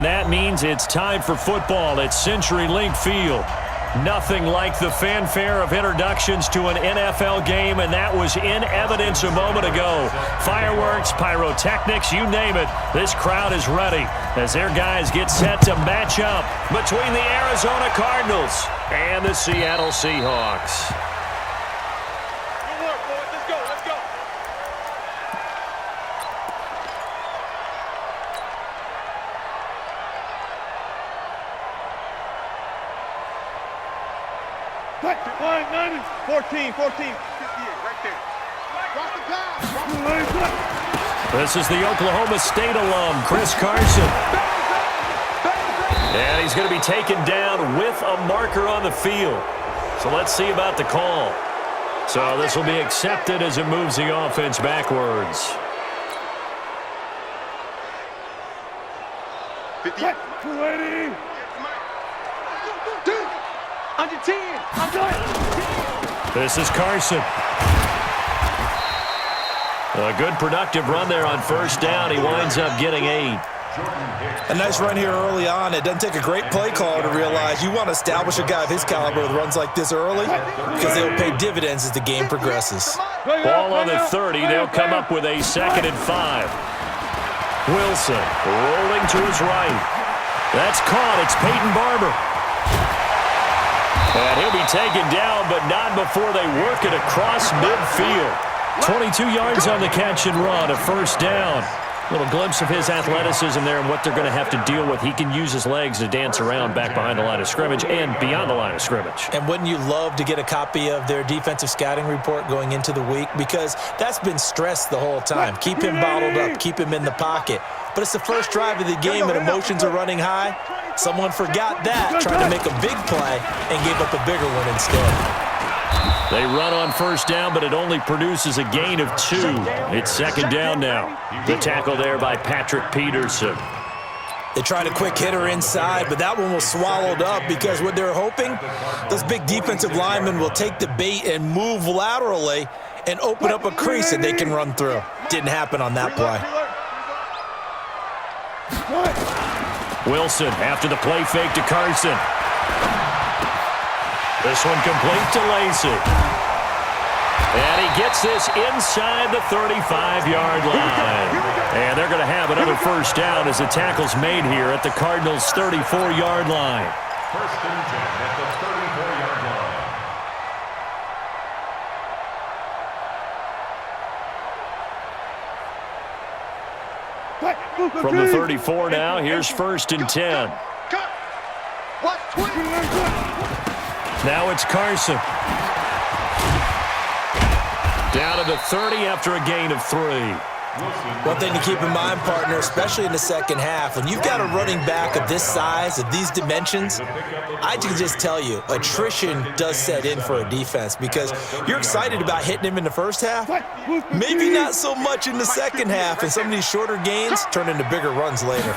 That means it's time for football at CenturyLink Field. Nothing like the fanfare of introductions to an NFL game, and that was in evidence a moment ago. Fireworks, pyrotechnics, you name it. This crowd is ready as their guys get set to match up between the Arizona Cardinals and the Seattle Seahawks. Line 90, 14, 14. 58, right there. Drop the pass. This is the Oklahoma State alum, Chris Carson. And he's going to be taken down with a marker on the field. So let's see about the call. So this will be accepted as it moves the offense backwards. 58. 280. Under 10. This is Carson. A good productive run there on first down. He winds up getting 8. A nice run here early on. It doesn't take a great play caller to realize you want to establish a guy of his caliber with runs like this early because they'll pay dividends as the game progresses. Ball on the 30. They'll come up with a 2nd and 5. Wilson rolling to his right. That's caught. It's Peyton Barber. And he'll be taken down, but not before they work it across midfield. 22 yards on the catch and run, a first down. A little glimpse of his athleticism there and what they're going to have to deal with. He can use his legs to dance around back behind the line of scrimmage and beyond the line of scrimmage. And wouldn't you love to get a copy of their defensive scouting report going into the week? Because that's been stressed the whole time. Keep him bottled up. Keep him in the pocket. But it's the first drive of the game and emotions are running high. Someone forgot that, trying to make a big play, and gave up a bigger one instead. They run on first down, but it only produces a gain of 2. It's 2nd down now. The tackle there by Patrick Peterson. They tried a quick hitter inside, but that one was swallowed up because what they're hoping, those big defensive linemen will take the bait and move laterally and open up a crease that they can run through. Didn't happen on that play. Wilson after the play fake to Carson. This one complete to Lacey. And he gets this inside the 35-yard line. And they're going to have another first down as the tackle's made here at the Cardinals' 34-yard line. First and 10 at the 34-yard line. From the 34 now, here's 1st and 10. Now it's Carson. Down to the 30 after a gain of 3. One thing to keep in mind, partner, especially in the second half, when you've got a running back of this size, of these dimensions, I can just tell you, attrition does set in for a defense because you're excited about hitting him in the first half, maybe not so much in the second half, and some of these shorter gains turn into bigger runs later.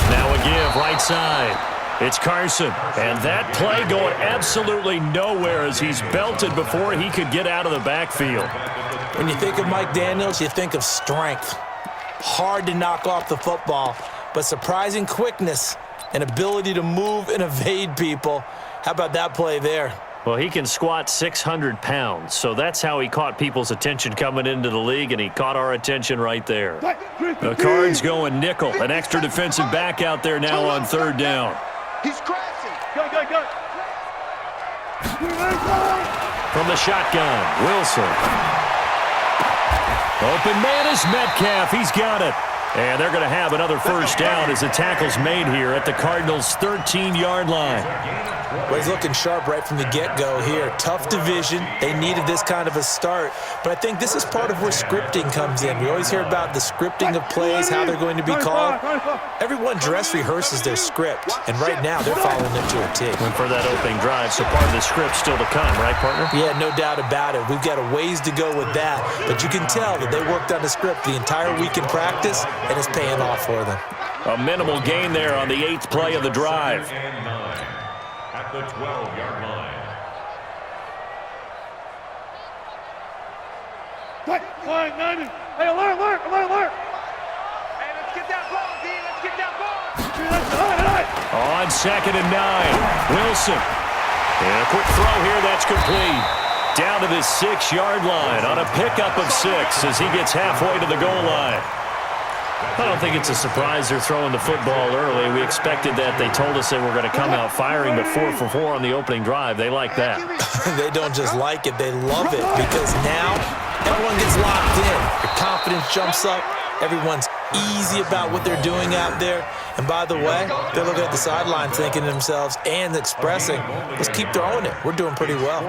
Now a give, right side. It's Carson, and that play going absolutely nowhere as he's belted before he could get out of the backfield. When you think of Mike Daniels, you think of strength. Hard to knock off the football, but surprising quickness and ability to move and evade people. How about that play there? Well, he can squat 600 pounds, so that's how he caught people's attention coming into the league, and he caught our attention right there. The Cards going nickel, an extra defensive back out there now on 3rd down. He's crashing. Go. From the shotgun, Wilson. Open man is Metcalf. He's got it. And they're going to have another first down as the tackle's made here at the Cardinals' 13-yard line. Well, he's looking sharp right from the get-go here. Tough division. They needed this kind of a start. But I think this is part of where scripting comes in. We always hear about the scripting of plays, how they're going to be called. Everyone dress rehearses their script, and right now they're following it to a T. And for that opening drive, so part of the script still to come, right, partner? Yeah, no doubt about it. We've got a ways to go with that. But you can tell that they worked on the script the entire week in practice, and it's paying off for them. A minimal gain there on the 8th play of the drive. At the 12-yard line. Line 90. Hey, alert. Hey, let's get that ball, D. Let's get that ball. On 2nd and 9, Wilson. And a quick throw here, that's complete. Down to the 6-yard line on a pickup of 6 as he gets halfway to the goal line. I don't think it's a surprise they're throwing the football early. We expected that. They told us they were going to come out firing, but 4 for 4 on the opening drive. They like that. They don't just like it, they love it, because now everyone gets locked in. Your confidence jumps up. Everyone's easy about what they're doing out there. And by the way, they're looking at the sideline thinking to themselves and expressing, let's keep throwing it. We're doing pretty well.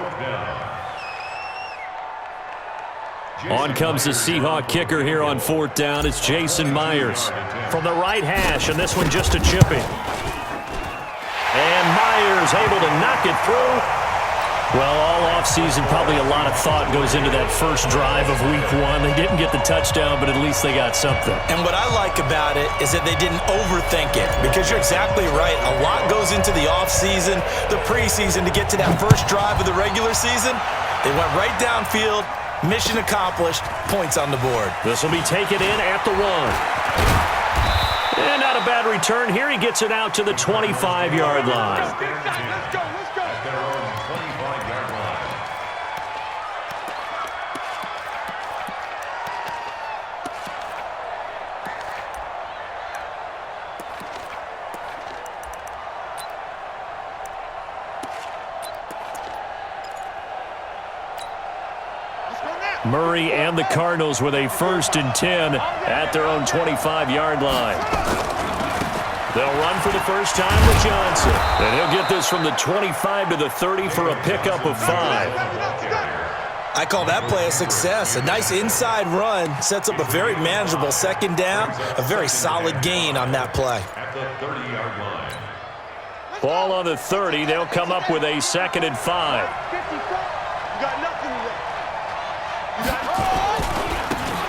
On comes the Seahawk kicker here on 4th down. It's Jason Myers from the right hash, and this one just a chipping. And Myers able to knock it through. Well, all offseason, probably a lot of thought goes into that first drive of Week 1. They didn't get the touchdown, but at least they got something. And what I like about it is that they didn't overthink it, because you're exactly right. A lot goes into the offseason, the preseason, to get to that first drive of the regular season. They went right downfield. Mission accomplished. Points on the board. This will be taken in at the 1. And not a bad return here. He gets it out to the 25-yard line. Let's go. Murray and the Cardinals with a 1st and 10 at their own 25-yard line. They'll run for the first time with Johnson. And he'll get this from the 25 to the 30 for a pickup of 5. I call that play a success. A nice inside run sets up a very manageable 2nd down. A very solid gain on that play. At the 30-yard line. Ball on the 30. They'll come up with a 2nd and 5. You got nothing left.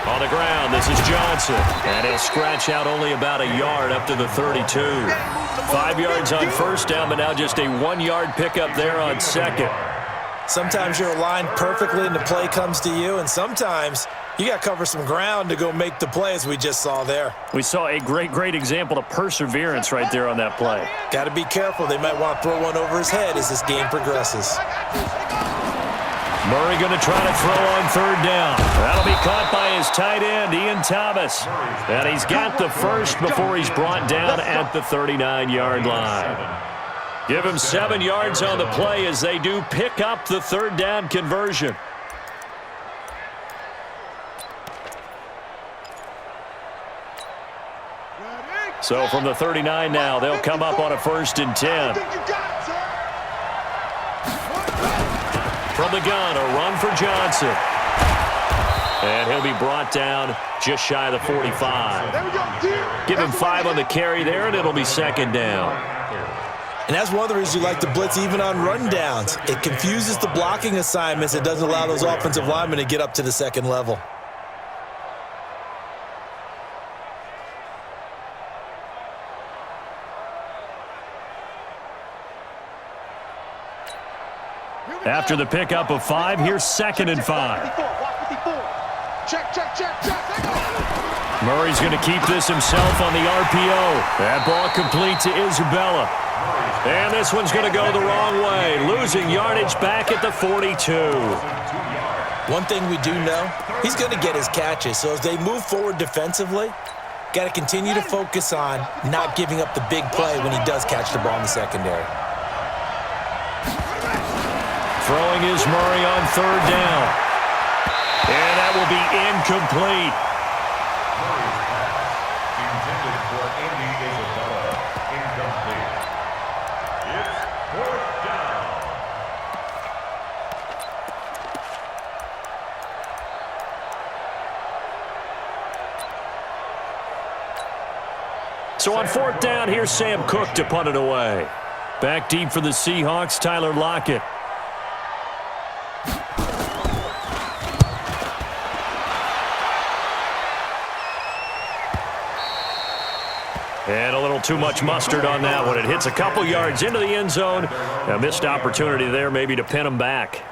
On the ground, this is Johnson. And he'll scratch out only about a yard up to the 32. 5 yards on 1st down, but now just a 1-yard pickup there on 2nd. Sometimes you're aligned perfectly and the play comes to you, and sometimes you got to cover some ground to go make the play, as we just saw there. We saw a great example of perseverance right there on that play. Got to be careful. They might want to throw one over his head as this game progresses. Murray going to try to throw on 3rd down. That'll be caught by his tight end, Ian Thomas. And he's got the first before he's brought down at the 39-yard line. Give him 7 yards on the play as they do pick up the 3rd down conversion. So from the 39 now, they'll come up on a 1st and 10. From the gun, a run for Johnson. And he'll be brought down just shy of the 45. Give him 5 on the carry there, and it'll be 2nd down. And that's one of the reasons you like to blitz even on rundowns. It confuses the blocking assignments. It doesn't allow those offensive linemen to get up to the 2nd level. After the pickup of 5, here's 2nd and 5. Check. Murray's going to keep this himself on the RPO. That ball complete to Isabella. And this one's going to go the wrong way, losing yardage back at the 42. One thing we do know, he's going to get his catches. So as they move forward defensively, got to continue to focus on not giving up the big play when he does catch the ball in the secondary. Throwing is Murray on 3rd down. And that will be incomplete. Intended for Andy Isabella. Incomplete. It's 4th down. So on 4th down, here's Sam Cook to punt it away. Back deep for the Seahawks, Tyler Lockett. And a little too much mustard on that one. It hits a couple yards into the end zone. A missed opportunity there maybe to pin him back.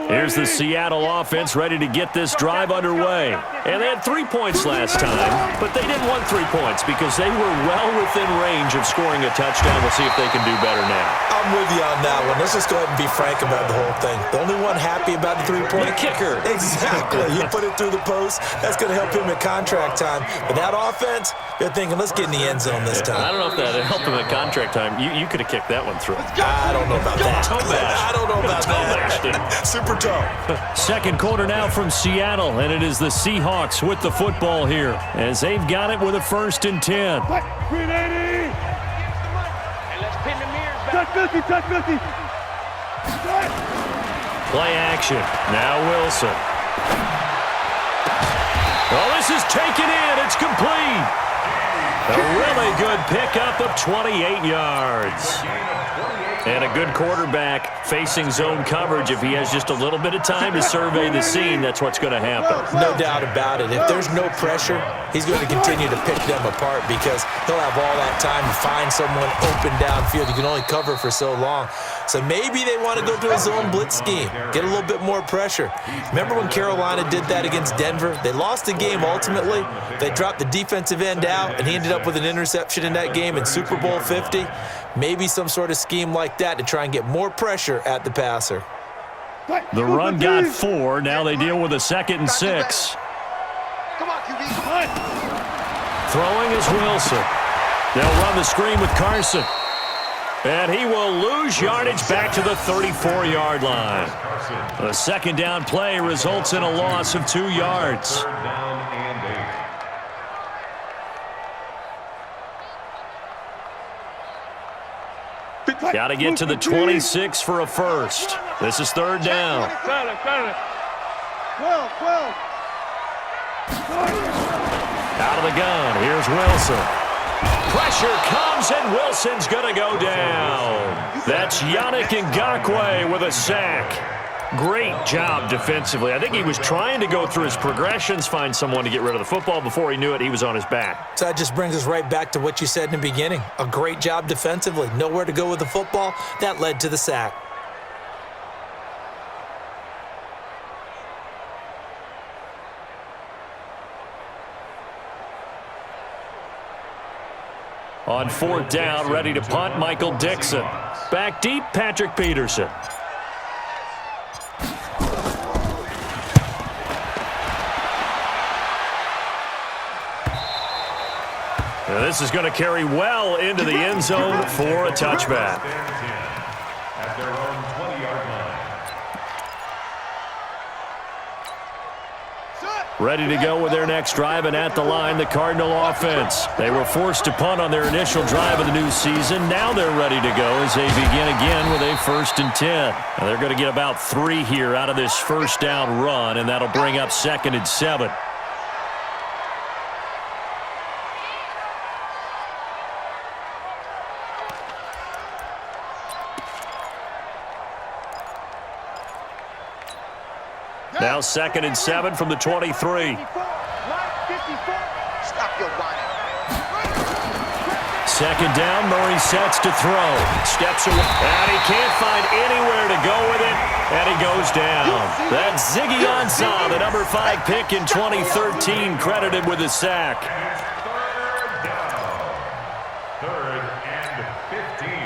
Here's here's the Seattle offense ready to get this drive underway. And they had 3 points last time, but they didn't want 3 points because they were well within range of scoring a touchdown. We'll see if they can do better now. I'm with you on that one. Let's just go ahead and be frank about the whole thing. The only one happy about the 3-point? The kicker. Exactly. You put it through the post. That's going to help him at contract time. But that offense, they're thinking, let's get in the end zone this time. I don't know if that helped him at contract time. You could have kicked that one through. I don't know about that. I don't know about that. Super toe. Second quarter now from Seattle, and it is the Seahawks with the football here as they've got it with a 1st and 10. 380. And let's pin the mirrors back. Touch 50. Play action. Now Wilson. Oh, this is taken in. It's complete. A really good pickup of 28 yards. And a good quarterback facing zone coverage. If he has just a little bit of time to survey the scene, that's what's going to happen. No doubt about it. If there's no pressure, he's going to continue to pick them apart because he'll have all that time to find someone open downfield. You can only cover for so long. So maybe they want to go to a zone blitz scheme, get a little bit more pressure. Remember when Carolina did that against Denver? They lost the game ultimately. They dropped the defensive end out, and he ended up with an interception in that game in Super Bowl 50. Maybe some sort of scheme like that to try and get more pressure at the passer. The run got 4. Now they deal with a 2nd and 6. Come on, QB. Throwing is Wilson. They'll run the screen with Carson. And he will lose yardage back to the 34-yard line. The 2nd down play results in a loss of 2 yards. Got to get to the 26 for a first. This is 3rd down. 12. Out of the gun. Here's Wilson. Pressure comes, and Wilson's going to go down. That's Yannick Ngakoue with a sack. Great job defensively. I think he was trying to go through his progressions, find someone to get rid of the football. Before he knew it, he was on his back. So that just brings us right back to what you said in the beginning. A great job defensively. Nowhere to go with the football. That led to the sack. On 4th down, ready to punt, Michael Dixon. Back deep, Patrick Peterson. Now this is going to carry well into the end zone for a touchback. At their own 20-yard line. Ready to go with their next drive, and at the line, the Cardinal offense. They were forced to punt on their initial drive of the new season. Now they're ready to go as they begin again with a 1st and 10. Now they're going to get about 3 here out of this 1st down run, and that'll bring up 2nd and 7. Now 2nd and 7 from the 23. Stop your whining. 2nd down, Murray sets to throw. Steps away, and he can't find anywhere to go with it, and he goes down. That's Ziggy Ansah, the number 5 pick in 2013, credited with a sack. 3rd and 15.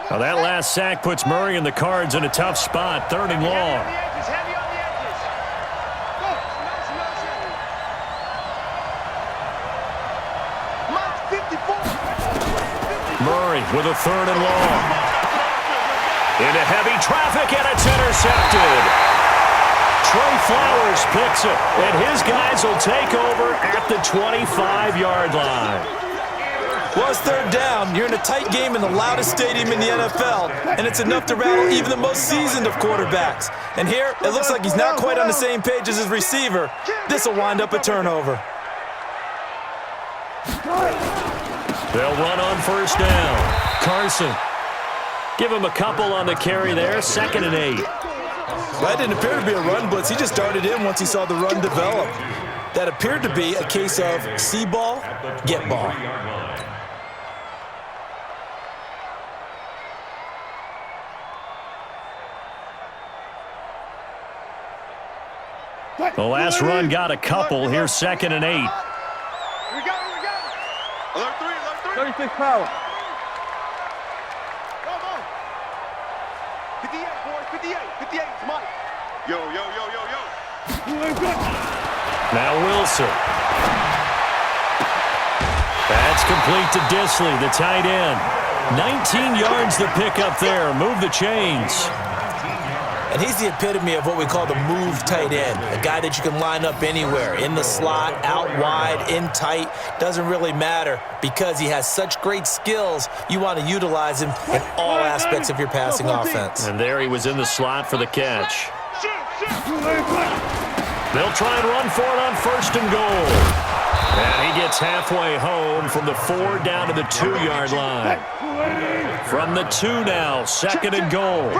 Now that last sack puts Murray and the Cards in a tough spot, 3rd and long. Heavy on the edges. Go. Mark 54. Murray with a 3rd and long. Into heavy traffic, and it's intercepted. Trey Flowers picks it, and his guys will take over at the 25-yard line. Well, it's 3rd down. You're in a tight game in the loudest stadium in the NFL, and it's enough to rattle even the most seasoned of quarterbacks. And here, it looks like he's not quite on the same page as his receiver. This will wind up a turnover. They'll run on 1st down. Carson. Give him a couple on the carry there, 2nd and 8. Well, that didn't appear to be a run blitz. He just darted in once he saw the run develop. That appeared to be a case of see ball, get ball. The last run got a couple. Here's 2nd and 8. We got it. Alert 3. 36 power. Come on. 58, boys. 58. It's Mike. Yo. Now Wilson. That's complete to Disley, the tight end. 19 yards to pick up there. Move the chains. And he's the epitome of what we call the move tight end, a guy that you can line up anywhere, in the slot, out wide, in tight, doesn't really matter because he has such great skills. You want to utilize him in all aspects of your passing offense. And there he was in the slot for the catch. They'll try and run for it on 1st and goal. And he gets halfway home from the 4 down to the 2-yard line. From the 2 now, 2nd and goal.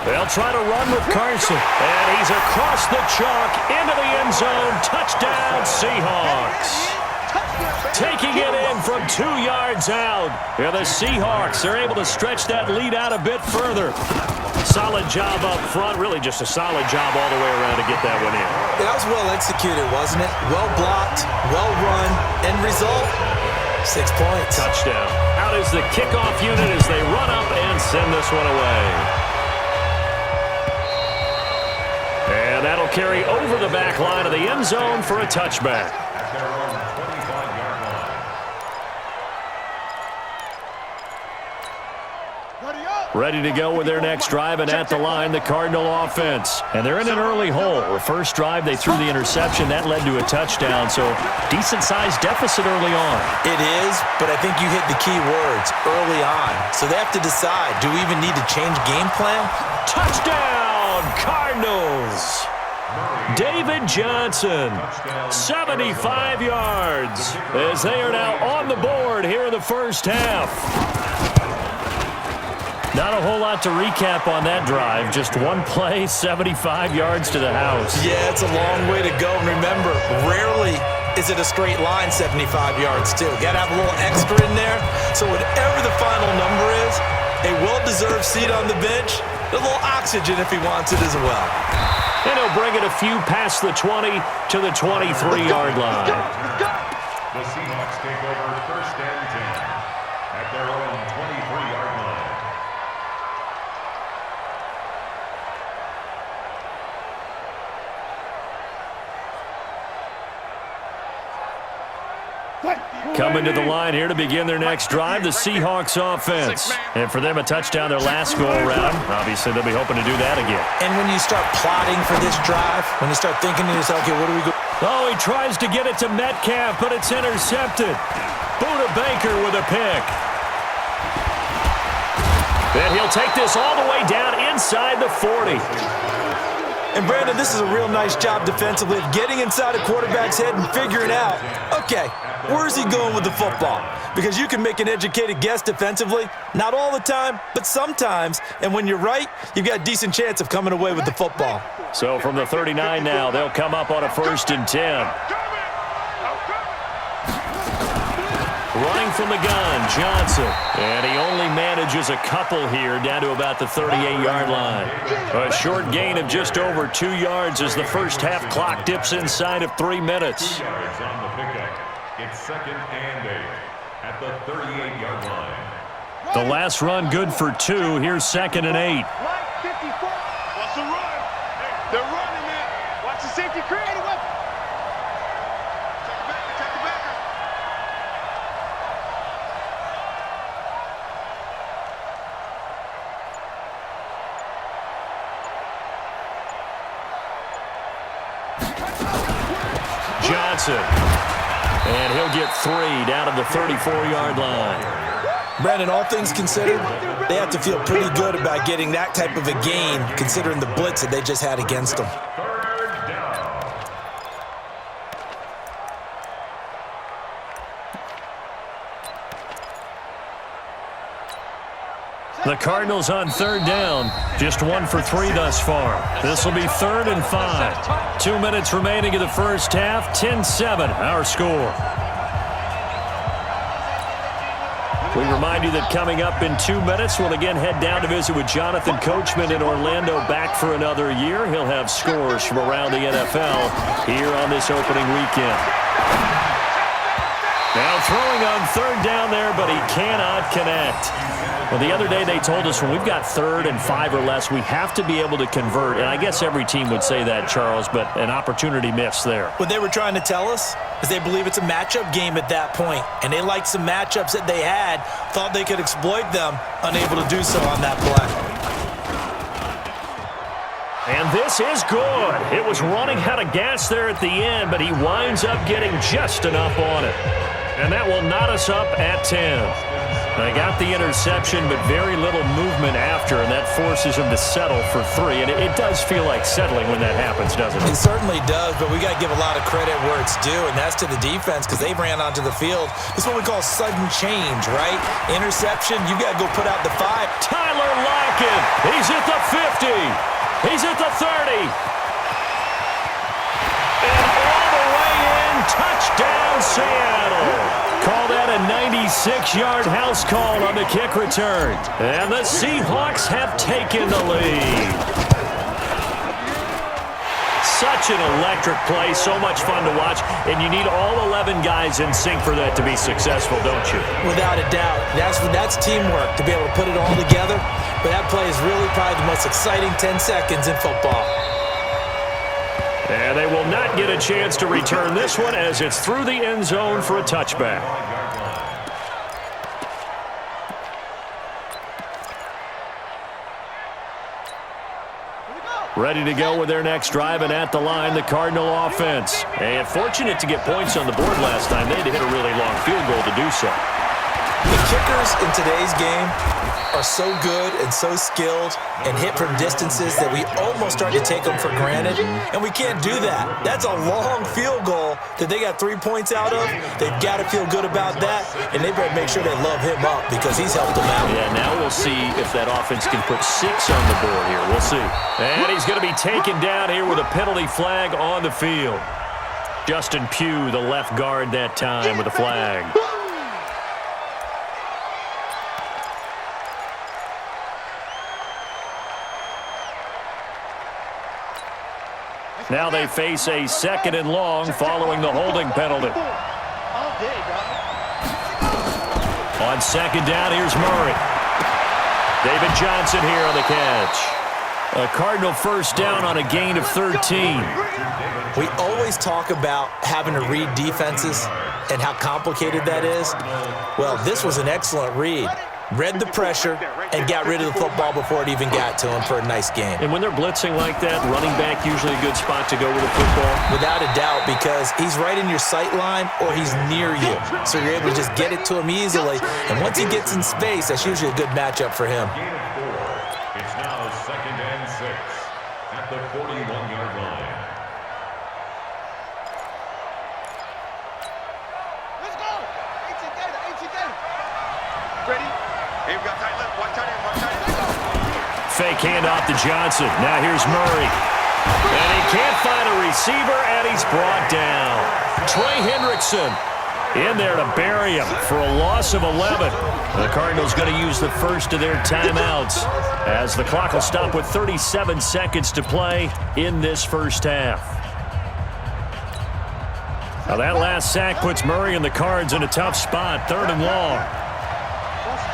They'll try to run with Carson. And he's across the chalk into the end zone. Touchdown, Seahawks. Taking it in from 2 yards out. Yeah, the Seahawks are able to stretch that lead out a bit further. Solid job up front. Really just a solid job all the way around to get that one in. That was well executed, wasn't it? Well blocked, well run. End result, 6 points. Touchdown. Out is the kickoff unit as they run up and send this one away. And that'll carry over the back line of the end zone for a touchback. Ready to go with their next drive, and at the line, the Cardinal offense. And they're in an early hole. The first drive, they threw the interception. That led to a touchdown, so decent-sized deficit early on. It is, but I think you hit the key words, early on. So they have to decide, do we even need to change game plan? Touchdown, Cardinals! David Johnson, 75 yards, as they are now on the board here in the first half. Not a whole lot to recap on that drive. Just one play, 75 yards to the house. Yeah, it's a long way to go. And remember, rarely is it a straight line 75 yards, too. Got to have a little extra in there. So whatever the final number is, a well-deserved seat on the bench, a little oxygen if he wants it as well. And he'll bring it a few past the 20 to the 23-yard line. The Seahawks take over 1st and 10 at their own 23-yard line. Coming to the line here to begin their next drive, the Seahawks offense. And for them, a touchdown their last go-around. Obviously, they'll be hoping to do that again. And when you start plotting for this drive, when you start thinking to yourself, okay, what do we go? Oh, he tries to get it to Metcalf, but it's intercepted. Buda Baker with a pick. And he'll take this all the way down inside the 40. And, Brandon, this is a real nice job defensively of getting inside a quarterback's head and figuring out, okay, where's he going with the football? Because you can make an educated guess defensively, not all the time, but sometimes. And when you're right, you've got a decent chance of coming away with the football. So from the 39 now, they'll come up on a 1st and 10. Running from the gun, Johnson. And he only manages a couple here down to about the 38-yard line. A short gain of just over 2 yards as the first half clock dips inside of 3 minutes. 2 yards on the pickup. It's 2nd and 8 at the 38-yard line. The last run good for 2. Here's 2nd and 8. Watch the run. They're running, man. Watch the safety create a weapon. Check the backer. Johnson. And he'll get 3 down to the 34-yard line. Brandon, all things considered, they have to feel pretty good about getting that type of a gain, considering the blitz that they just had against them. 3rd down. The Cardinals on 3rd down. Just 1 for 3 thus far. This will be 3rd and 5. 2 minutes remaining in the first half. 10-7, our score. We remind you that coming up in 2 minutes, we'll again head down to visit with Jonathan Coachman in Orlando, back for another year. He'll have scores from around the NFL here on this opening weekend. Now throwing on third down there, but he cannot connect. Well, the other day they told us when we've got 3rd and 5 or less, we have to be able to convert. And I guess every team would say that, Charles, but an opportunity missed there. What they were trying to tell us is they believe it's a matchup game at that point, and they liked some matchups that they had, thought they could exploit them, unable to do so on that play. And this is good. It was running out of gas there at the end, but he winds up getting just enough on it. And that will knot us up at 10. They got the interception, but very little movement after, and that forces him to settle for 3. And it does feel like settling when that happens, doesn't it? It certainly does, but we got to give a lot of credit where it's due, and that's to the defense because they ran onto the field. This is what we call sudden change, right? Interception, you got to go put out the 5. Tyler Lockett, he's at the 50. He's at the 30. And all the way in, touchdown Seattle. Call that a 96-yard house call on the kick return. And the Seahawks have taken the lead. Such an electric play, so much fun to watch, and you need all 11 guys in sync for that to be successful, don't you? Without a doubt. That's teamwork, to be able to put it all together. But that play is really probably the most exciting 10 seconds in football. And they will not get a chance to return this one as it's through the end zone for a touchback. Ready to go with their next drive, and at the line, the Cardinal offense. And fortunate to get points on the board last time. They had to hit a really long field goal to do so. The kickers in today's game are so good and so skilled and hit from distances that we almost start to take them for granted, and we can't do that. That's a long field goal that they got 3 points out of. They've got to feel good about that, and they better make sure they love him up because he's helped them out. Yeah, now we'll see if that offense can put 6 on the board here. We'll see. And he's going to be taken down here with a penalty flag on the field. Justin Pugh, the left guard that time with a flag. Now they face a 2nd and long following the holding penalty. On 2nd down, here's Murray. David Johnson here on the catch. A Cardinal first down on a gain of 13. We always talk about having to read defenses and how complicated that is. Well, this was an excellent read. Read the pressure and got rid of the football before it even got to him for a nice game. And when they're blitzing like that, running back usually a good spot to go with the football? Without a doubt, because he's right in your sight line or he's near you. So you're able to just get it to him easily. And once he gets in space, that's usually a good matchup for him. It's now 2nd and 6 at the 41-yard line. Let's go! 18 Gator, 18 Gator. Ready? Hey, we got tight left. One tight end, one tight end. Fake handoff to Johnson. Now here's Murray. And he can't find a receiver, and he's brought down. Trey Hendrickson in there to bury him for a loss of 11. The Cardinals going to use the first of their timeouts as the clock will stop with 37 seconds to play in this first half. Now that last sack puts Murray and the Cards in a tough spot, 3rd and long.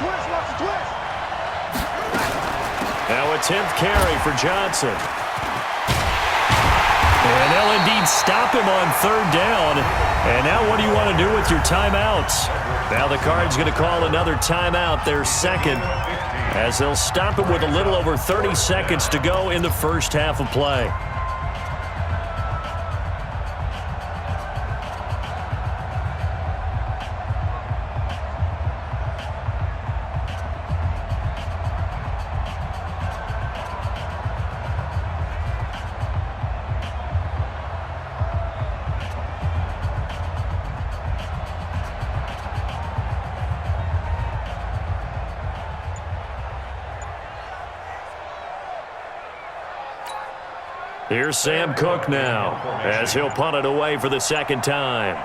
Watch the twist. Now a 10th carry for Johnson. And they'll indeed stop him on 3rd down. And now what do you want to do with your timeouts? Now the Cards going to call another timeout, their 2nd, as they'll stop it with a little over 30 seconds to go in the first half of play. Here's Sam Cook now, as he'll punt it away for the 2nd time.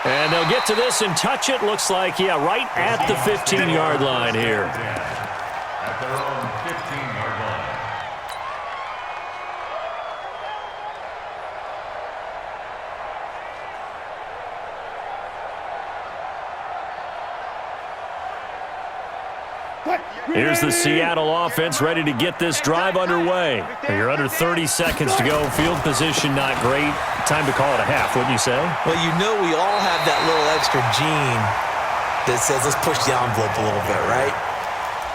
And they'll get to this and touch it. Looks like, yeah, right at the 15-yard line here. At their own 15-yard line. Here's the Seattle offense ready to get this drive underway. You're under 30 seconds to go. Field position not great. Time to call it a half, wouldn't you say? Well, you know we all have that little extra gene that says let's push the envelope a little bit, right?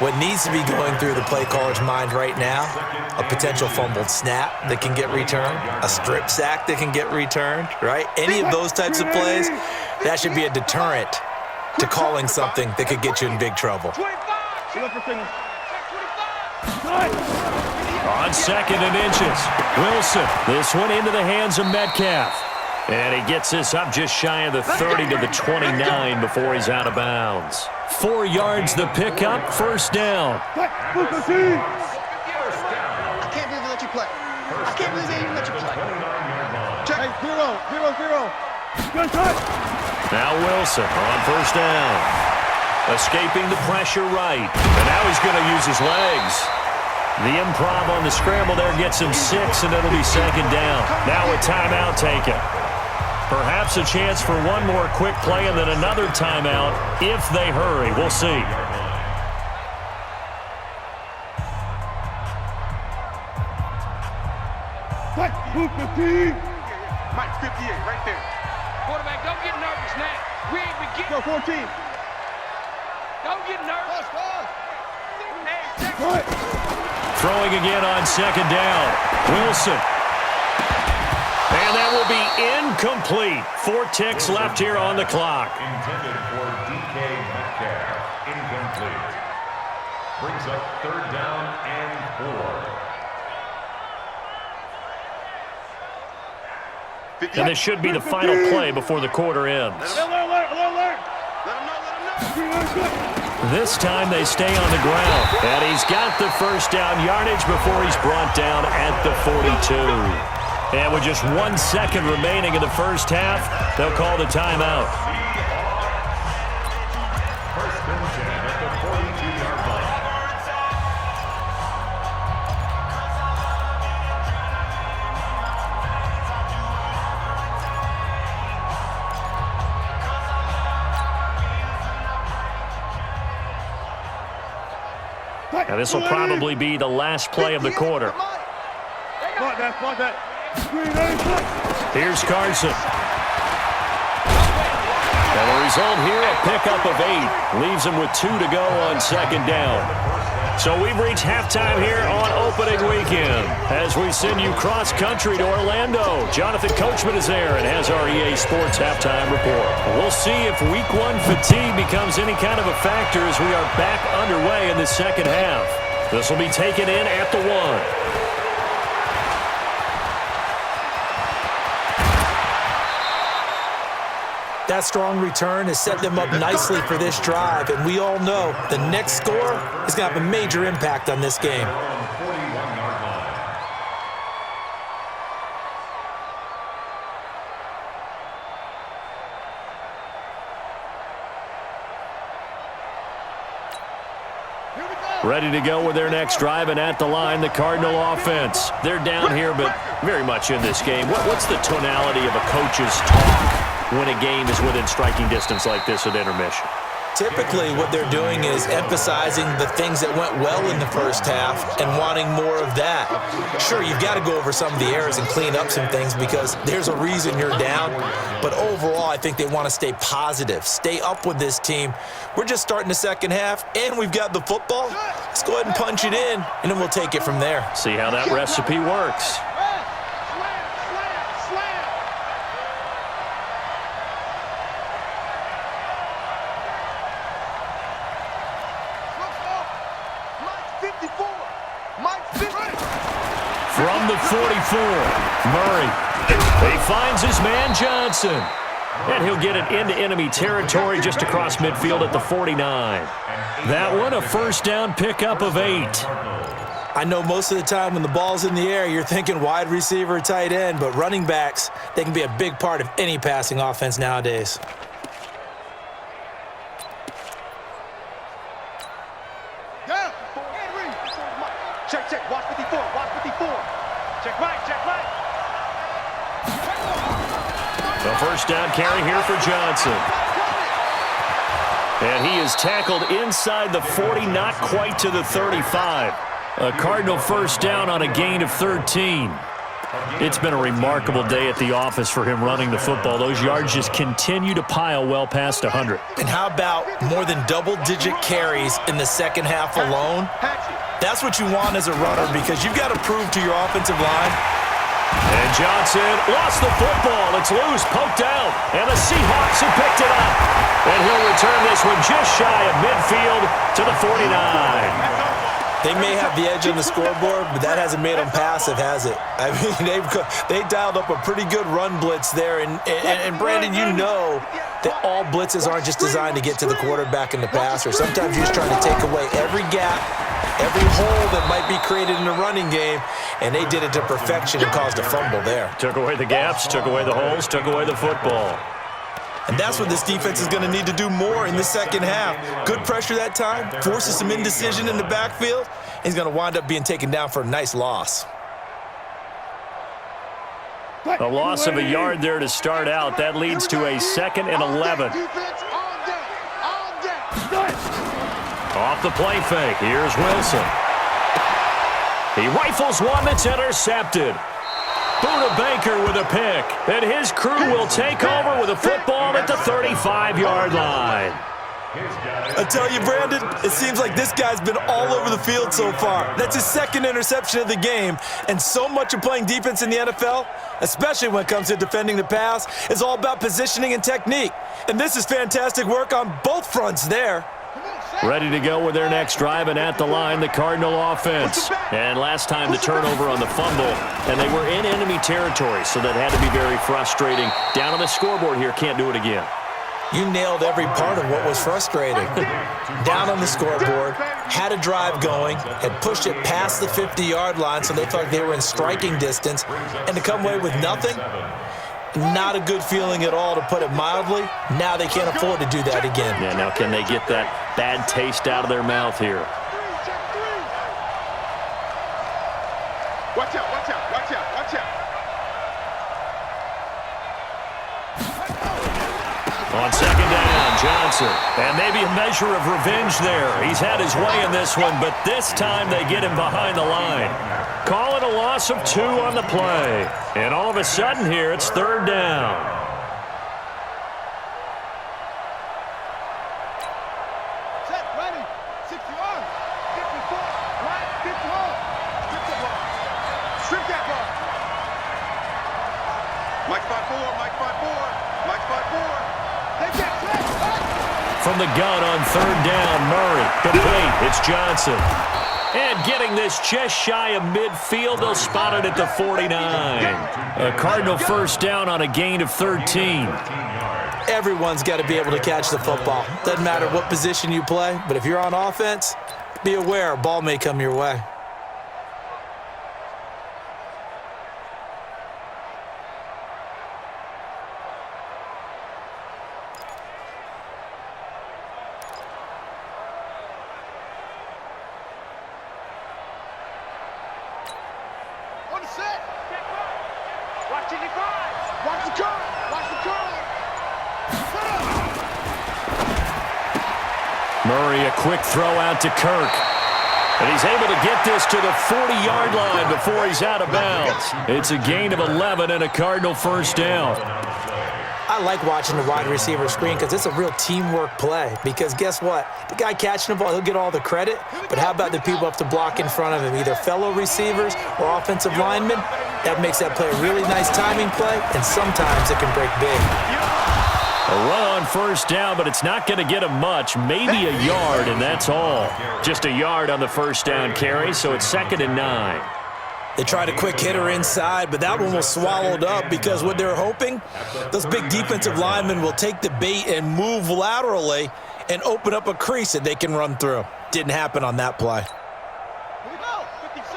What needs to be going through the play caller's mind right now, a potential fumbled snap that can get returned, a strip sack that can get returned, right? Any of those types of plays, that should be a deterrent to calling something that could get you in big trouble. On 2nd and inches, Wilson. This one into the hands of Metcalf. And he gets this up just shy of the 30 to the 29 before he's out of bounds. 4 yards the pickup, first down. I can't believe they let you play. I can't believe they even let you play. Check. Hey, 0. Good touch. Now Wilson on first down. Escaping the pressure right. And now he's going to use his legs. The improv on the scramble there gets him 6, and it'll be 2nd down. Now a timeout taken. Perhaps a chance for one more quick play and then another timeout if they hurry. We'll see. Mike 58 right there. Quarterback, don't get nervous now. We ain't beginning. Go 14. Don't get nervous. Throwing again on 2nd down. Wilson. And that will be incomplete. 4 ticks left here on the clock. Intended for DK Metcalf. Incomplete. Brings up 3rd down and 4. And this should be the final play before the quarter ends. This time they stay on the ground. And he's got the first down yardage before he's brought down at the 42. And with just 1 second remaining in the first half, they'll call the timeout. First and 10 at the 42-yard line. Now this will probably be the last play of the quarter. Here's Carson. And the result here, a pickup of 8. Leaves him with 2 to go on 2nd down. So we've reached halftime here on opening weekend as we send you cross-country to Orlando. Jonathan Coachman is there and has our EA Sports halftime report. We'll see if Week 1 fatigue becomes any kind of a factor as we are back underway in the second half. This will be taken in at the 1. That strong return has set them up nicely for this drive, and we all know the next score is going to have a major impact on this game. Ready to go with their next drive, and at the line, the Cardinal offense. They're down here, but very much in this game. What's the tonality of a coach's talk when a game is within striking distance like this at intermission? Typically, what they're doing is emphasizing the things that went well in the first half and wanting more of that. Sure, you've got to go over some of the errors and clean up some things because there's a reason you're down. But overall, I think they want to stay positive, stay up with this team. We're just starting the second half, and we've got the football. Let's go ahead and punch it in, and then we'll take it from there. See how that recipe works. From the 44, Murray. He finds his man Johnson. And he'll get it into enemy territory just across midfield at the 49. That one, a first down pickup of 8. I know most of the time when the ball's in the air, you're thinking wide receiver, tight end, but running backs, they can be a big part of any passing offense nowadays. Check, check, watch 54, watch 54. Check right, check right. The first down carry here for Johnson. And he is tackled inside the 40, not quite to the 35. A Cardinal first down on a gain of 13. It's been a remarkable day at the office for him running the football. Those yards just continue to pile well past 100. And how about more than double-digit carries in the second half alone? That's what you want as a runner because you've got to prove to your offensive line. And Johnson lost the football. It's loose, poked out, and the Seahawks have picked it up. And he'll return this one just shy of midfield to the 49. They may have the edge on the scoreboard, but that hasn't made them passive, has it? I mean, they dialed up a pretty good run blitz there. And Brandon, you know that all blitzes aren't just designed to get to the quarterback in the passer. Sometimes you're just trying to take away every gap, every hole that might be created in the running game, and they did it to perfection and caused a fumble there. Took away the gaps, took away the holes, took away the football. And that's what this defense is going to need to do more in the second half. Good pressure that time, forces some indecision in the backfield. He's going to wind up being taken down for a nice loss. A loss of a yard there to start out. That leads to a 2nd and 11. Off the play fake. Here's Wilson. He rifles one that's intercepted. Buda Baker with a pick. And his crew will take over with a football at the 35-yard line. I tell you, Brandon, it seems like this guy's been all over the field so far. That's his 2nd interception of the game. And so much of playing defense in the NFL, especially when it comes to defending the pass, is all about positioning and technique. And this is fantastic work on both fronts there. Ready to go with their next drive, and at the line, the Cardinal offense. And last time the turnover on the fumble, and they were in enemy territory, so that had to be very frustrating. Down on the scoreboard here, can't do it again. You nailed every part of what was frustrating. Down on the scoreboard, had a drive going, had pushed it past the 50-yard line, so they thought they were in striking distance, and to come away with nothing, not a good feeling at all, to put it mildly. Now they can't afford to do that again. Yeah, now can they get that bad taste out of their mouth here? Watch out, watch out, watch out, watch out. On 2nd down, Johnson. And maybe a measure of revenge there. He's had his way in this one, but this time they get him behind the line. Call it a loss of 2 on the play. And all of a sudden here, it's 3rd down. Set, ready, 61, 54, right, 51. Strip that ball. Strip that ball. Mike 5-4, Mike 5-4, Mike 5-4. From the gun on 3rd down, Murray. Complete. It's Johnson. And getting this just shy of midfield, they'll spot it at the 49. A Cardinal first down on a gain of 13. Everyone's got to be able to catch the football. Doesn't matter what position you play, but if you're on offense, be aware a ball may come your way. Murray, a quick throw out to Kirk. And he's able to get this to the 40-yard line before he's out of bounds. It's a gain of 11 and a Cardinal first down. I like watching the wide receiver screen because it's a real teamwork play. Because guess what? The guy catching the ball, he'll get all the credit. But how about the people up to block in front of him, either fellow receivers or offensive linemen? That makes that play a really nice timing play, and sometimes it can break big. A run on first down, but it's not going to get him much. Maybe a yard, and that's all. Just a yard on the first down carry, so it's 2nd and 9. They tried a quick hitter inside, but that one was swallowed up because what they're hoping, those big defensive linemen will take the bait and move laterally and open up a crease that they can run through. Didn't happen on that play. Here we go, 56.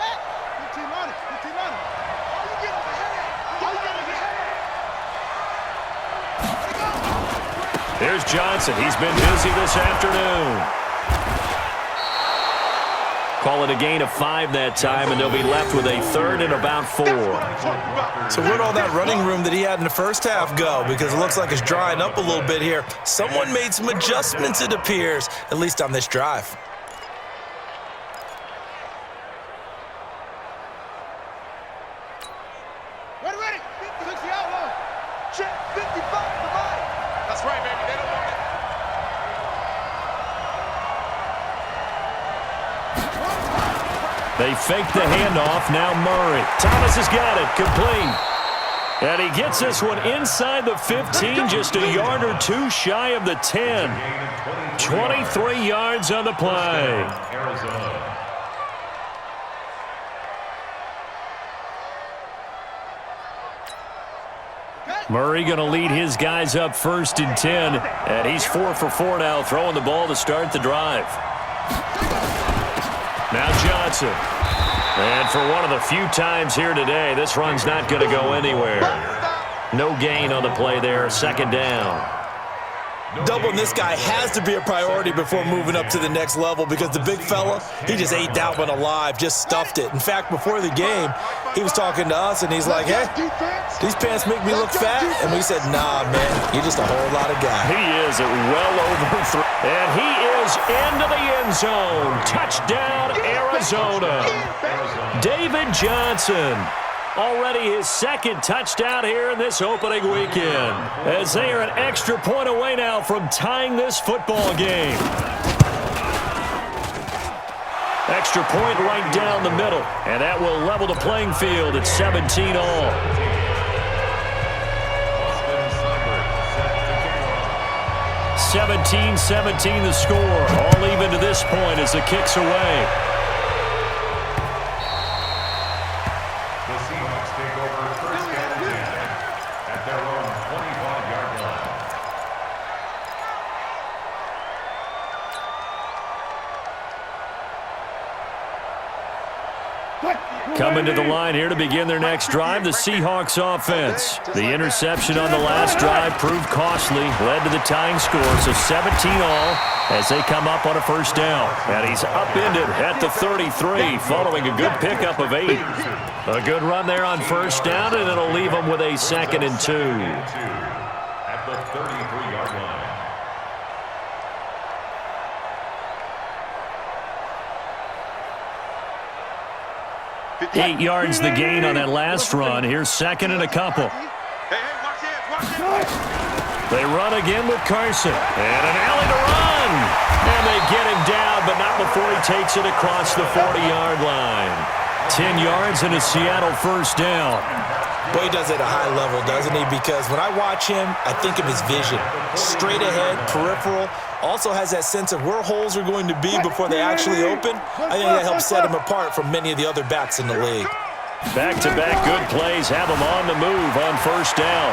Here's Johnson. He's been busy this afternoon. Call it a gain of 5 that time, and they'll be left with a 3rd and about 4. So where'd all that running room that he had in the first half go? Because it looks like it's drying up a little bit here. Someone made some adjustments, it appears, at least on this drive. Ready. 60 outlaw. Check 55 to the body. That's right, baby. They don't want it. They fake the handoff. Now Murray. Thomas has got it. Complete. And he gets this one inside the 15, just a yard or 2 shy of the 10. 23 yards on the play. Murray going to lead his guys up 1st and 10. And he's 4 for 4 now, throwing the ball to start the drive. Now Johnson. And for one of the few times here today, this run's not going to go anywhere. No gain on the play there, 2nd down. Doubling this guy has to be a priority before moving up to the next level because the big fella, he just ate that one alive, just stuffed it. In fact, before the game, he was talking to us, and he's like, hey, these pants make me look fat. And we said, nah, man, you're just a whole lot of guy. He is at well over 3. And he is into the end zone. Touchdown, Arizona. David Johnson. Already his 2nd touchdown here in this opening weekend, as they are an extra point away now from tying this football game. Extra point right down the middle, and that will level the playing field at 17 all. (17-17) the score. All even to this point as the kick's away. Coming to the line here to begin their next drive, the Seahawks offense. The interception on the last drive proved costly, led to the tying score, so 17 all as they come up on a 1st down. And he's upended at the 33 following a good pickup of 8. A good run there on 1st down, and it'll leave them with a 2nd and 2. At the 33-yard line. 8 yards the gain on that last run. Here's 2nd and a couple. Hey, watch this. They run again with Carson. And an alley to run. And they get him down, but not before he takes it across the 40-yard line. 10 yards and a Seattle 1st down. Boy, he does it at a high level, doesn't he? Because when I watch him, I think of his vision. Straight ahead, peripheral. Also has that sense of where holes are going to be before they actually open. I think that helps set him apart from many of the other backs in the league. Back-to-back good plays have him on the move on 1st down.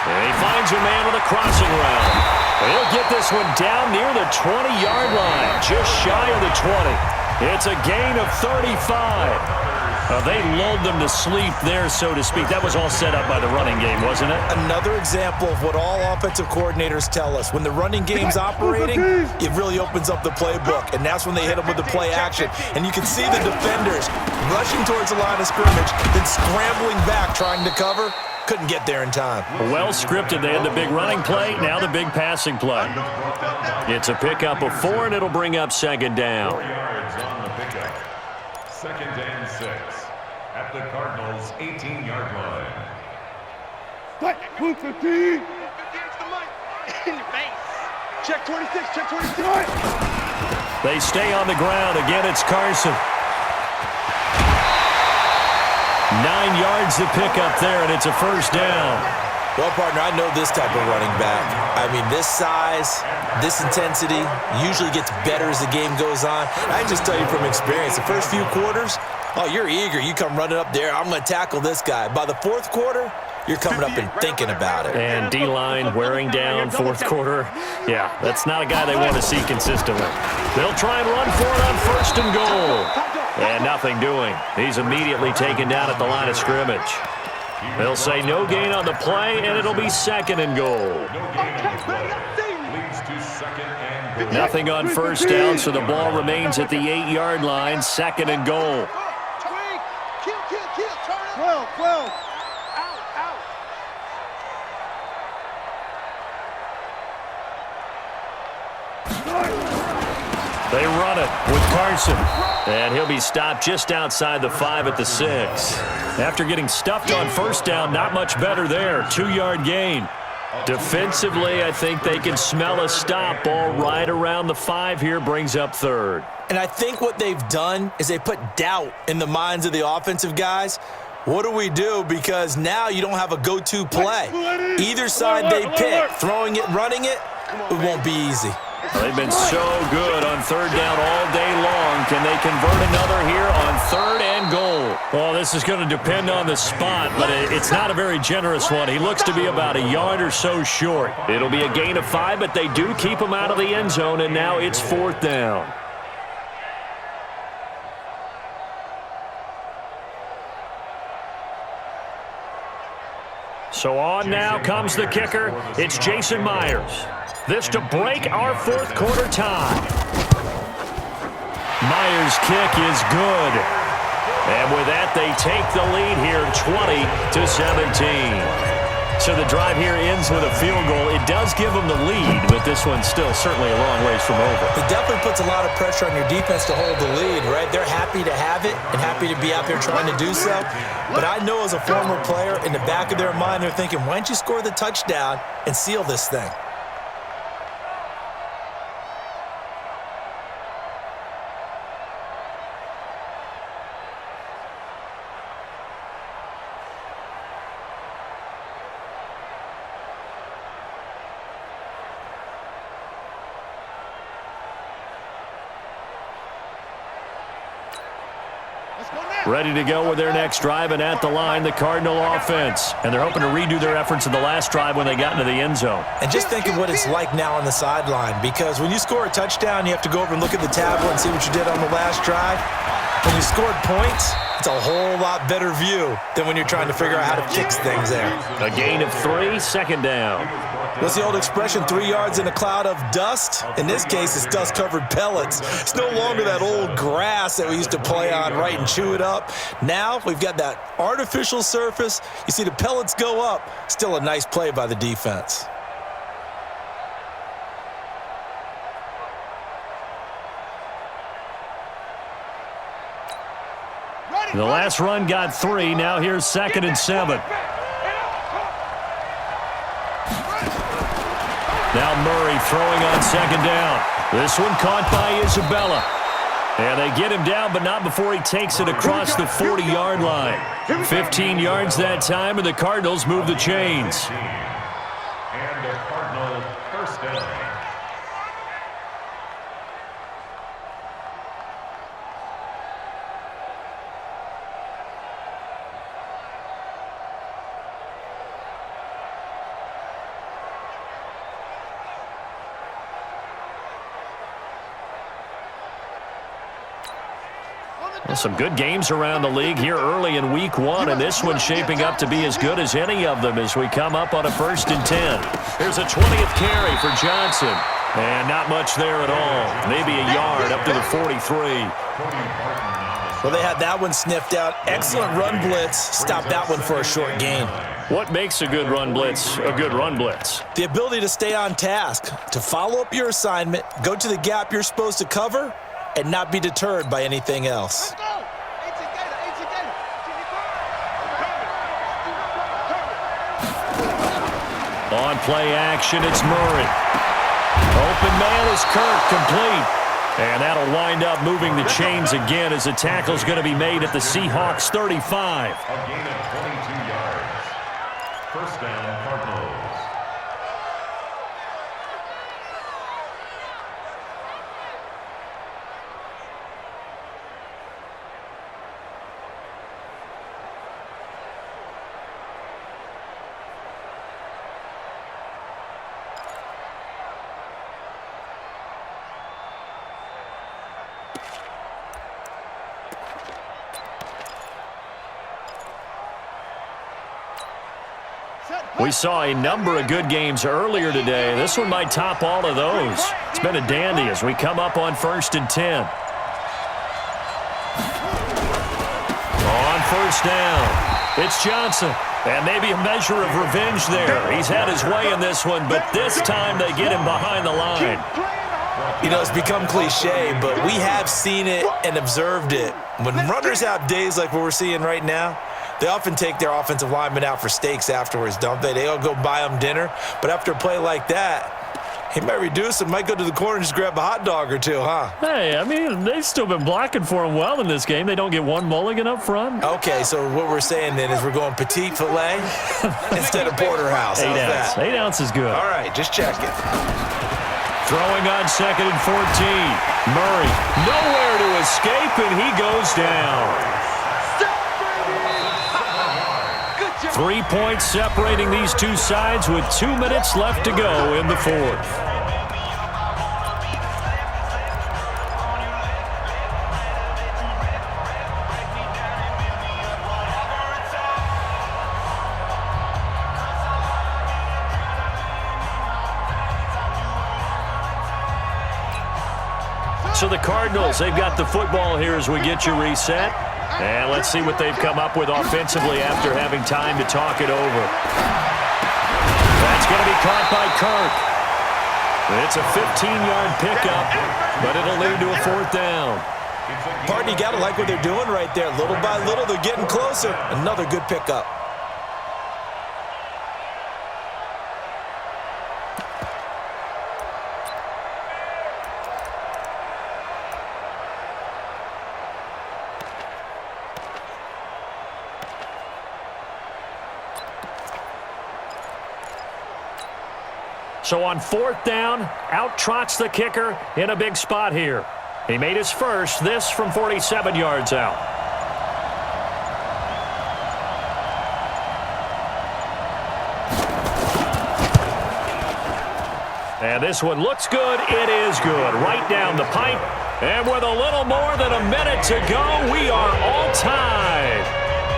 And he finds a man with a crossing route. He'll get this one down near the 20-yard line, just shy of the 20. It's a gain of 35. They lulled them to sleep there, so to speak. That was all set up by the running game, wasn't it? Another example of what all offensive coordinators tell us. When the running game's operating, it really opens up the playbook, and that's when they hit them with the play action. And you can see the defenders rushing towards the line of scrimmage, then scrambling back trying to cover. Couldn't get there in time. Well scripted. They had the big running play, now the big passing play. It's a pickup of 4, and it'll bring up 2nd down. 4 yards on the pickup. 2nd and 6 at the Cardinals' 18-yard line. Move 15. 15 is the mic. In your face. Check 26. Check 26. They stay on the ground. Again, it's Carson. 9 yards to pick up there, and it's a 1st down. Well, partner, I know this type of running back. I mean, this size, this intensity usually gets better as the game goes on. I can just tell you from experience, the first few quarters, oh, you're eager. You come running up there, I'm going to tackle this guy. By the 4th quarter, you're coming up and thinking about it. And D-line wearing down 4th quarter. Yeah, that's not a guy they want to see consistently. They'll try and run for it on 1st and goal. And nothing doing. He's immediately taken down at the line of scrimmage. They'll say no gain on the play, and it'll be second and goal. No gain on the play. Leads to second and goal. Nothing on first down, so the ball remains at the 8-yard line, second and goal. Kill, 12. They run it with Carson, and he'll be stopped just outside the 5 at the 6. After getting stuffed on first down, not much better there. 2-yard gain. Defensively, I think they can smell a stop. Ball right around the 5 here, brings up third. And I think what they've done is they put doubt in the minds of the offensive guys. What do we do? Because now you don't have a go-to play. Either side they pick, throwing it, running it, it won't be easy. Well, they've been so good on third down all day long. Can they convert another here on third and goal? Well, this is going to depend on the spot, but it's not a very generous one. He looks to be about a yard or so short. It'll be a gain of 5, but they do keep him out of the end zone, and now it's fourth down. So on now comes the kicker. It's Jason Myers. This to break our fourth quarter tie. Myers' kick is good. And with that, they take the lead here 20-17. So the drive here ends with a field goal. It does give them the lead, but this one's still certainly a long ways from over. It definitely puts a lot of pressure on your defense to hold the lead, right? They're happy to have it and happy to be out there trying to do so. But I know as a former player, in the back of their mind, they're thinking, why don't you score the touchdown and seal this thing? Ready to go with their next drive, and at the line, the Cardinal offense. And they're hoping to redo their efforts in the last drive when they got into the end zone. And just think of what it's like now on the sideline, because when you score a touchdown, you have to go over and look at the tablet and see what you did on the last drive. When you scored points, it's a whole lot better view than when you're trying to figure out how to fix things there. A gain of 3, second down. What's the old expression, 3 yards in a cloud of dust? In this case, it's dust-covered pellets. It's no longer that old grass that we used to play on, right, and chew it up. Now we've got that artificial surface. You see the pellets go up. Still a nice play by the defense. The last run got 3. Now here's second and 7. Now Murray throwing on second down. This one caught by Isabella. And they get him down, but not before he takes it across the 40-yard line. 15 yards that time, and the Cardinals move the chains. And the Cardinal first down. Well, some good games around the league here early in week 1, and this one's shaping up to be as good as any of them as we come up on a 1st and 10. Here's a 20th carry for Johnson. And not much there at all. Maybe a yard up to the 43. Well, they had that one sniffed out. Excellent run blitz. Stopped that one for a short gain. What makes a good run blitz a good run blitz? The ability to stay on task, to follow up your assignment, go to the gap you're supposed to cover, and not be deterred by anything else. On play action, it's Murray. Open man is Kirk, complete. And that'll wind up moving the chains again as the tackle's going to be made at the Seahawks 35. A gain of 22 yards. First down, Cardinals. We saw a number of good games earlier today. This one might top all of those. It's been a dandy as we come up on 1st and 10. On 1st down, it's Johnson. And maybe a measure of revenge there. He's had his way in this one, but this time they get him behind the line. You know, it's become cliche, but we have seen it and observed it. When runners have days like what we're seeing right now, they often take their offensive linemen out for steaks afterwards, don't they? They all go buy them dinner. But after a play like that, he might reduce him, might go to the corner and just grab a hot dog or two, huh? Hey, I mean, they've still been blocking for him well in this game. They don't get one mulligan up front. Okay, so what we're saying then is we're going petite filet instead of porterhouse. How's that? 8 ounce is good. All right, just checking. Throwing on 2nd and 14. Murray, nowhere to escape, and he goes down. 3 points separating these two sides with 2 minutes left to go in the 4th. So the Cardinals, they've got the football here as we get you reset. And let's see what they've come up with offensively after having time to talk it over. That's going to be caught by Kirk. It's a 15-yard pickup, but it'll lead to a 4th down. Pardon, you got to like what they're doing right there. Little by little, they're getting closer. Another good pickup. So on 4th down, out trots the kicker in a big spot here. He made his first, this from 47 yards out. And this one looks good. It is good. Right down the pipe. And with a little more than a minute to go, we are all tied.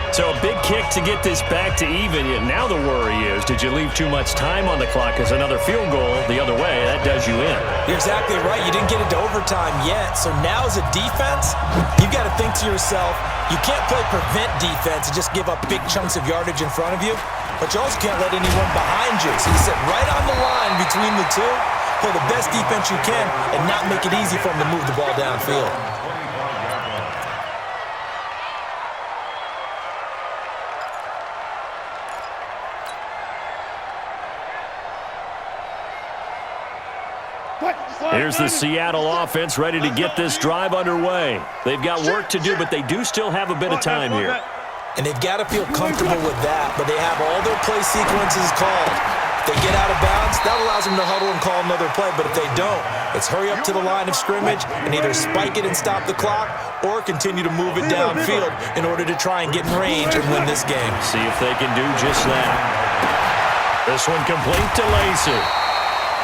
So a big kick to get this back to even. Now the worry is, did you leave too much time on the clock? Because another field goal the other way, that does you in. You're exactly right. You didn't get into overtime yet. So now as a defense, you've got to think to yourself, you can't play prevent defense and just give up big chunks of yardage in front of you. But you also can't let anyone behind you. So you sit right on the line between the two, play the best defense you can, and not make it easy for them to move the ball downfield. Here's the Seattle offense ready to get this drive underway. They've got work to do, but they do still have a bit of time here. And they've got to feel comfortable with that, but they have all their play sequences called. If they get out of bounds, that allows them to huddle and call another play, but if they don't, it's hurry up to the line of scrimmage and either spike it and stop the clock or continue to move it downfield in order to try and get in range and win this game. See if they can do just that. This one complete to Lacey.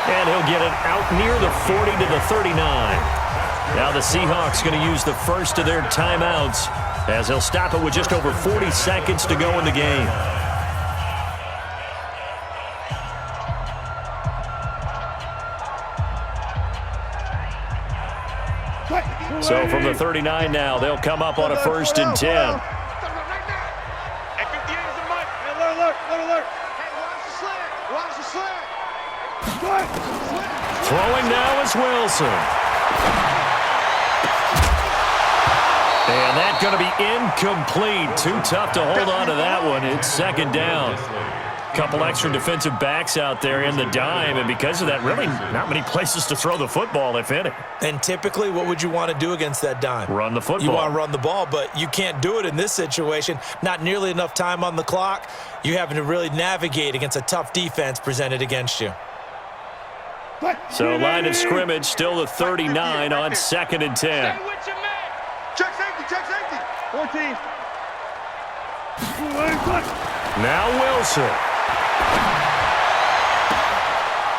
And he'll get it out near the 40 to the 39. Now the Seahawks going to use the first of their timeouts as they'll stop it with just over 40 seconds to go in the game. So from the 39 now, they'll come up on a 1st and 10. Hey, 58 is the mic. Alert. Hey, watch the slant. Throwing now is Wilson. And that's going to be incomplete. Too tough to hold on to that one. It's 2nd down. Couple extra defensive backs out there in the dime, and because of that, really not many places to throw the football, if any. And typically, what would you want to do against that dime? Run the football. You want to run the ball, but you can't do it in this situation. Not nearly enough time on the clock. You're having to really navigate against a tough defense presented against you. So line of scrimmage, still the 39 on 2nd and 10. Stay with your man. Check safety. 14. Now Wilson.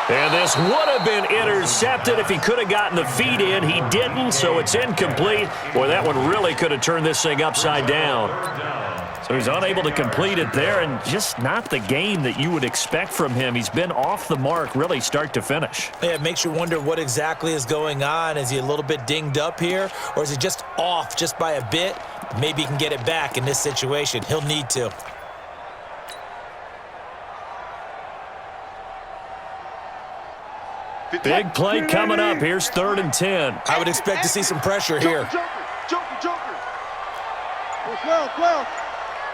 And this would have been intercepted if he could have gotten the feet in. He didn't, so it's incomplete. Boy, that one really could have turned this thing upside down. So he's unable to complete it there, and just not the game that you would expect from him. He's been off the mark really start to finish. Yeah, it makes you wonder what exactly is going on. Is he a little bit dinged up here, or is he just off just by a bit? Maybe he can get it back in this situation. He'll need to. Big play coming up. Here's 3rd and 10. I would expect to see some pressure here. Joker.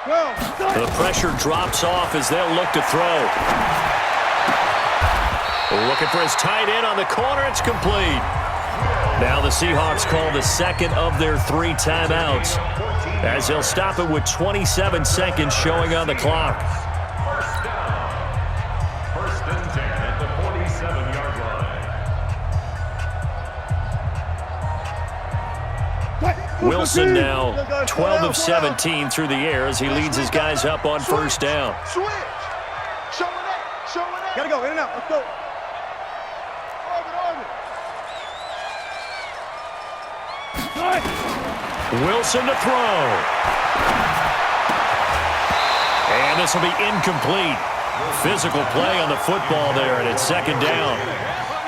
The pressure drops off as they'll look to throw. Looking for his tight end on the corner. It's complete. Now the Seahawks call the second of their 3 timeouts, as they'll stop it with 27 seconds showing on the clock. First and 10 at the 47-yard line. Wilson now 12 of 17 through the air as he leads his guys up on first down. Switch. Showing up. Gotta go, in and out. Let's go. Wilson to throw. And this will be incomplete. Physical play on the football there, and it's 2nd down.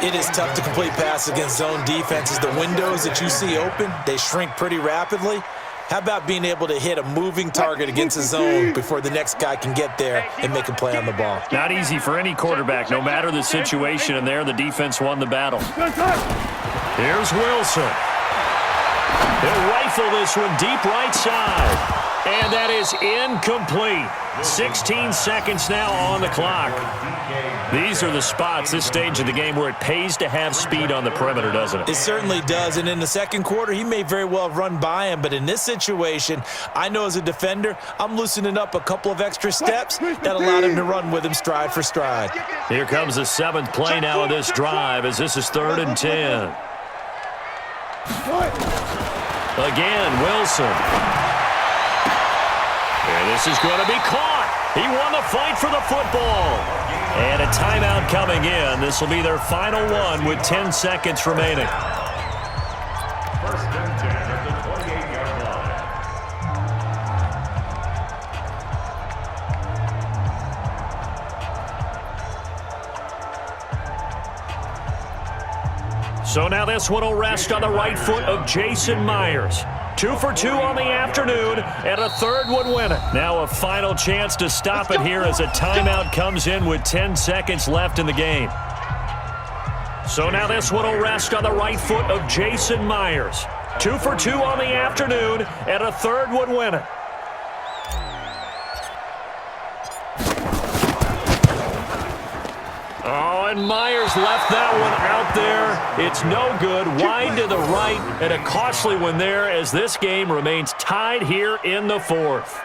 It is tough to complete passes against zone defenses. The windows that you see open, they shrink pretty rapidly. How about being able to hit a moving target against a zone before the next guy can get there and make a play on the ball? Not easy for any quarterback, no matter the situation, and there the defense won the battle. Here's Wilson. He'll rifle this one deep right side. And that is incomplete. 16 seconds now on the clock. These are the spots, this stage of the game, where it pays to have speed on the perimeter, doesn't it? It certainly does, and in the second quarter, he may very well run by him, but in this situation, I know as a defender, I'm loosening up a couple of extra steps that allowed him to run with him stride for stride. Here comes the 7th play now of this drive, as this is 3rd and 10. Again, Wilson. And this is going to be caught. He won the fight for the football. And a timeout coming in. This will be their final one with 10 seconds remaining. First and 10 at the 28-yard line. So now this one will rest on the right foot of Jason Myers. 2 for 2 on the afternoon, and a 3rd would win it. Now a final chance to stop it here as a timeout comes in with 10 seconds left in the game. So now this one will rest on the right foot of Jason Myers. 2 for 2 on the afternoon, and a 3rd would win it. Oh, and Myers left that one out there. It's no good. Wide to the right, and a costly one there as this game remains tied here in the 4th.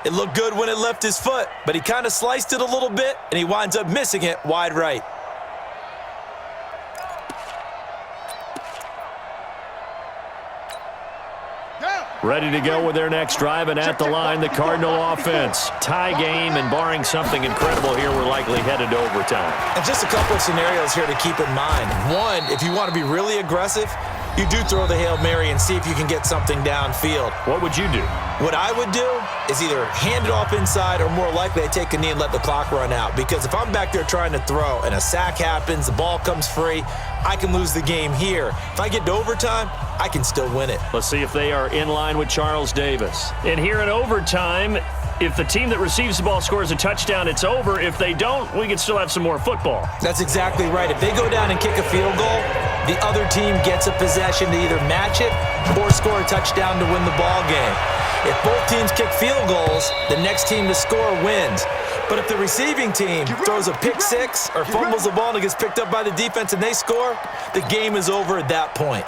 It looked good when it left his foot, but he kind of sliced it a little bit, and he winds up missing it wide right. Ready to go with their next drive, and at the line, the Cardinal offense. Tie game, and barring something incredible here, we're likely headed to overtime. And just a couple of scenarios here to keep in mind. One, if you want to be really aggressive, you do throw the Hail Mary and see if you can get something downfield. What would you do? What I would do is either hand it off inside, or more likely I take a knee and let the clock run out. Because if I'm back there trying to throw and a sack happens, the ball comes free, I can lose the game here. If I get to overtime, I can still win it. Let's see if they are in line with Charles Davis. And here in overtime, if the team that receives the ball scores a touchdown, it's over. If they don't, we can still have some more football. That's exactly right. If they go down and kick a field goal, the other team gets a possession to either match it or score a touchdown to win the ball game. If both teams kick field goals, the next team to score wins. But if the receiving team throws a pick six or fumbles the ball and it gets picked up by the defense and they score, the game is over at that point.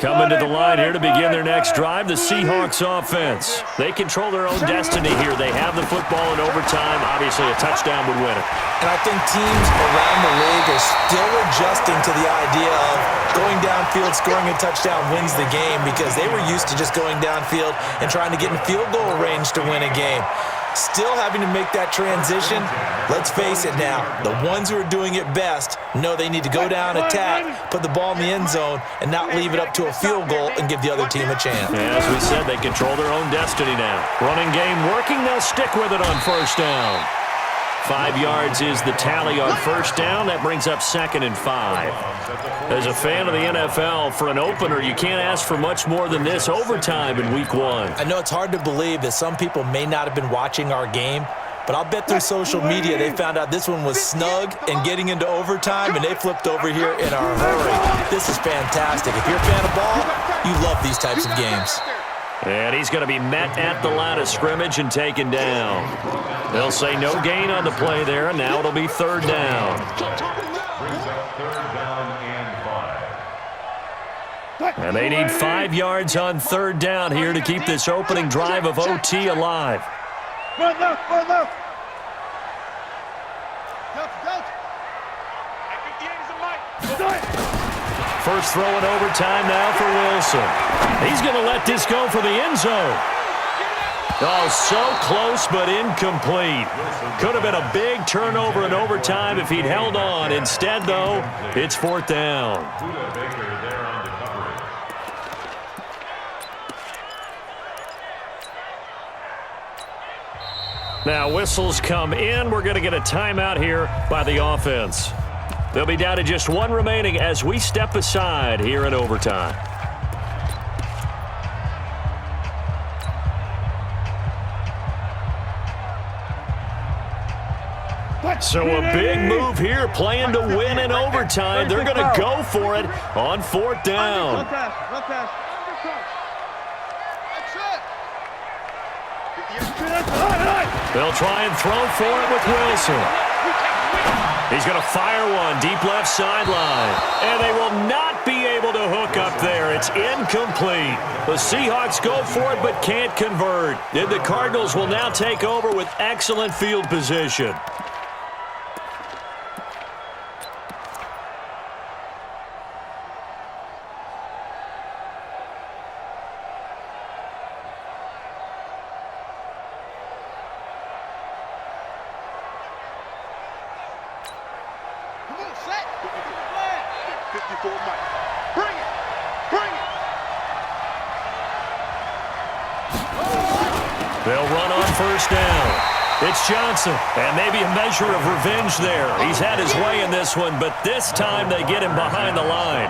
Coming to the line here to begin their next drive, the Seahawks offense. They control their own destiny here. They have the football in overtime. Obviously, a touchdown would win it. And I think teams around the league are still adjusting to the idea of going downfield, scoring a touchdown wins the game, because they were used to just going downfield and trying to get in field goal range to win a game. Still having to make that transition. Let's face it now, the ones who are doing it best know they need to go down, attack, put the ball in the end zone, and not leave it up to a field goal and give the other team a chance. Yeah, as we said, they control their own destiny now. Running game working, they'll stick with it on first down. 5 yards is the tally on first down. That brings up 2nd and 5. As a fan of the NFL, for an opener, you can't ask for much more than this overtime in Week 1. I know it's hard to believe that some people may not have been watching our game, but I'll bet through social media they found out this one was snug and getting into overtime, and they flipped over here in a hurry. This is fantastic. If you're a fan of ball, you love these types of games. And he's going to be met at the line of scrimmage and taken down. They'll say no gain on the play there, and now it'll be 3rd down. Brings up 3rd down and 5. And they need 5 yards on 3rd down here to keep this opening drive of OT alive. Run left, run left. First throw in overtime now for Wilson. He's going to let this go for the end zone. Oh, so close but incomplete. Could have been a big turnover in overtime if he'd held on. Instead, though, it's 4th down. Baker there on the coverage. Now whistles come in. We're going to get a timeout here by the offense. They'll be down to just 1 remaining as we step aside here in overtime. So a big move here, playing to win in overtime. They're going to go for it on 4th down. They'll try and throw for it with Wilson. He's going to fire one deep left sideline. And they will not be able to hook up there. It's incomplete. The Seahawks go for it but can't convert. And the Cardinals will now take over with excellent field position. They'll run on first down. It's Johnson, and maybe a measure of revenge there. He's had his way in this one, but this time they get him behind the line.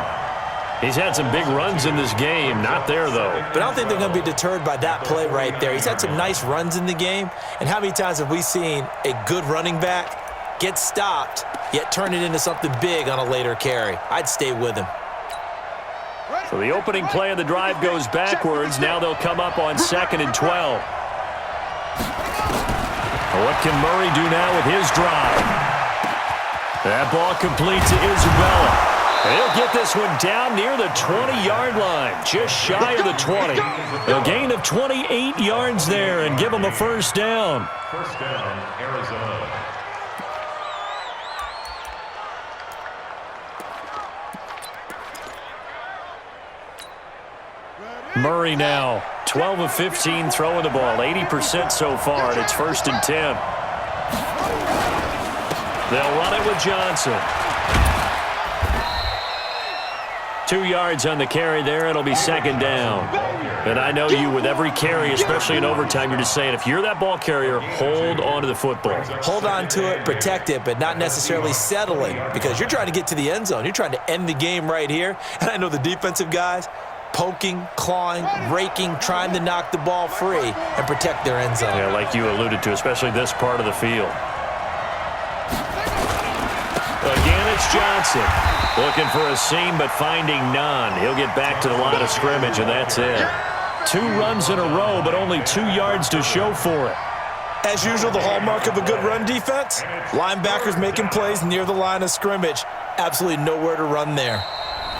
He's had some big runs in this game. Not there, though. But I don't think they're going to be deterred by that play right there. He's had some nice runs in the game, and how many times have we seen a good running back get stopped, yet turn it into something big on a later carry? I'd stay with him. So the opening play of the drive goes backwards. Now they'll come up on 2nd and 12. What can Murray do now with his drive? That ball complete to Isabella. He'll get this one down near the 20-yard line, just shy of the 20. A gain of 28 yards there and give him a first down. First down, Arizona. Murray now, 12 of 15 throwing the ball, 80% so far, and it's 1st and 10. They'll run it with Johnson. 2 yards on the carry there. It'll be 2nd down. And I know you, with every carry, especially in overtime, you're just saying, if you're that ball carrier, hold on to the football. Hold on to it, protect it, but not necessarily settling, because you're trying to get to the end zone. You're trying to end the game right here. And I know the defensive guys, poking, clawing, raking, trying to knock the ball free and protect their end zone. Yeah, like you alluded to, especially this part of the field. Again, it's Johnson. Looking for a seam, but finding none. He'll get back to the line of scrimmage, and that's it. 2 runs in a row, but only 2 yards to show for it. As usual, the hallmark of a good run defense, linebackers making plays near the line of scrimmage. Absolutely nowhere to run there.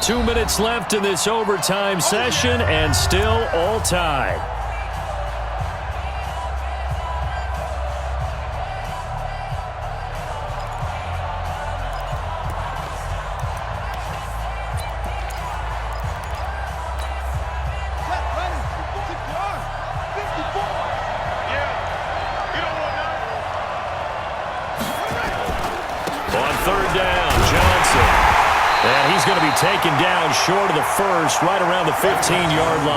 2 minutes left in this overtime session, and still all tied. You don't going to be taken down short of the first, right around the 15-yard line.